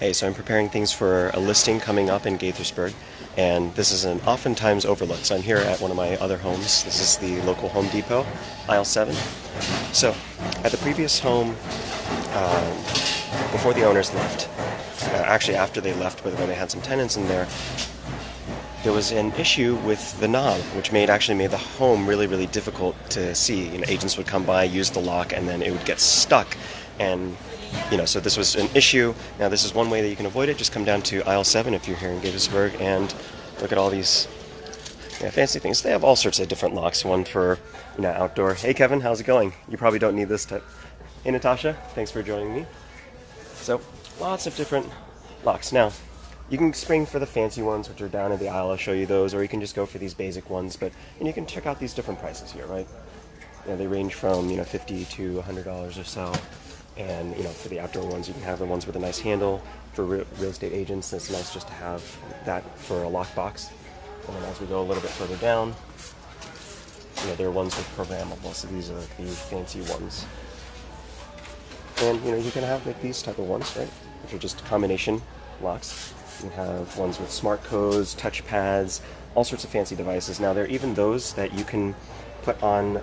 Hey, so I'm preparing things for a listing coming up in Gaithersburg, and this is an oftentimes overlooked. So I'm here at one of my other homes. This is the local Home Depot, IL7. So at the previous home, before the owners left, actually after they left, but when they had some tenants in there, there was an issue with the knob, which actually made the home really, really difficult to see. Agents would come by, use the lock, and then it would get stuck. And so this was an issue. Now this is one way that you can avoid it. Just come down to aisle 7 if you're here in Gaithersburg and look at all these fancy things. They have all sorts of different locks. One for outdoor. Hey Kevin, how's it going? You probably don't need this type. Hey Natasha, thanks for joining me. So lots of different locks. Now you can spring for the fancy ones, which are down in the aisle. I'll show you those, or you can just go for these basic ones. But you can check out these different prices here, right? They range from $50 to $100 or so. And for the outdoor ones, you can have the ones with a nice handle. For real estate agents, it's nice just to have that for a lockbox. And then as we go a little bit further down, there are ones with programmable. So these are the fancy ones. And you can have these type of ones, right? Which are just combination locks. You have ones with smart codes, touch pads, all sorts of fancy devices. Now there are even those that you can put on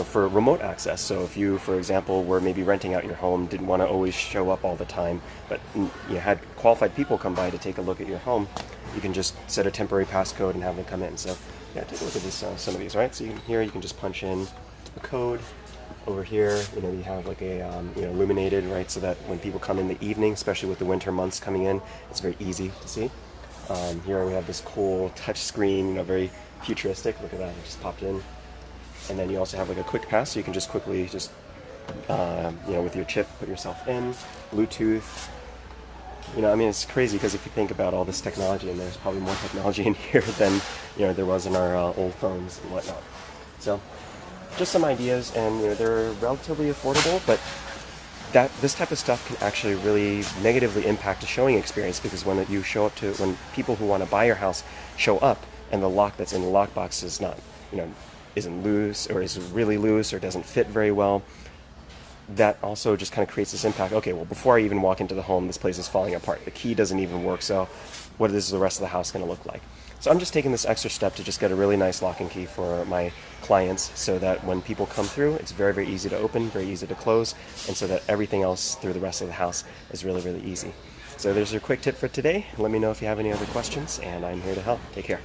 for remote access. So if you, for example, were maybe renting out your home, didn't want to always show up all the time, but you had qualified people come by to take a look at your home, you can just set a temporary passcode and have them come in. So yeah, take a look at this, some of these, right? So here you can just punch in a code. Over here, you have like a illuminated, right? So that when people come in the evening, especially with the winter months coming in, it's very easy to see. Here we have this cool touch screen, very futuristic. Look at that, it just popped in. And then you also have like a quick pass, so you can just quickly with your chip, put yourself in. Bluetooth. It's crazy because if you think about all this technology, and there's probably more technology in here than there was in our old phones and whatnot. So just some ideas, and they're relatively affordable, but this type of stuff can actually really negatively impact the showing experience, because when people who want to buy your house show up and the lock that's in the lockbox is not isn't loose, or is really loose, or doesn't fit very well, that also just kind of creates this impact. Okay, well, before I even walk into the home, this place is falling apart. The key doesn't even work, so what is the rest of the house going to look like? So I'm just taking this extra step to just get a really nice lock and key for my clients, so that when people come through, it's very, very easy to open, very easy to close, and so that everything else through the rest of the house is really, really easy. So there's your quick tip for today. Let me know if you have any other questions, and I'm here to help. Take care.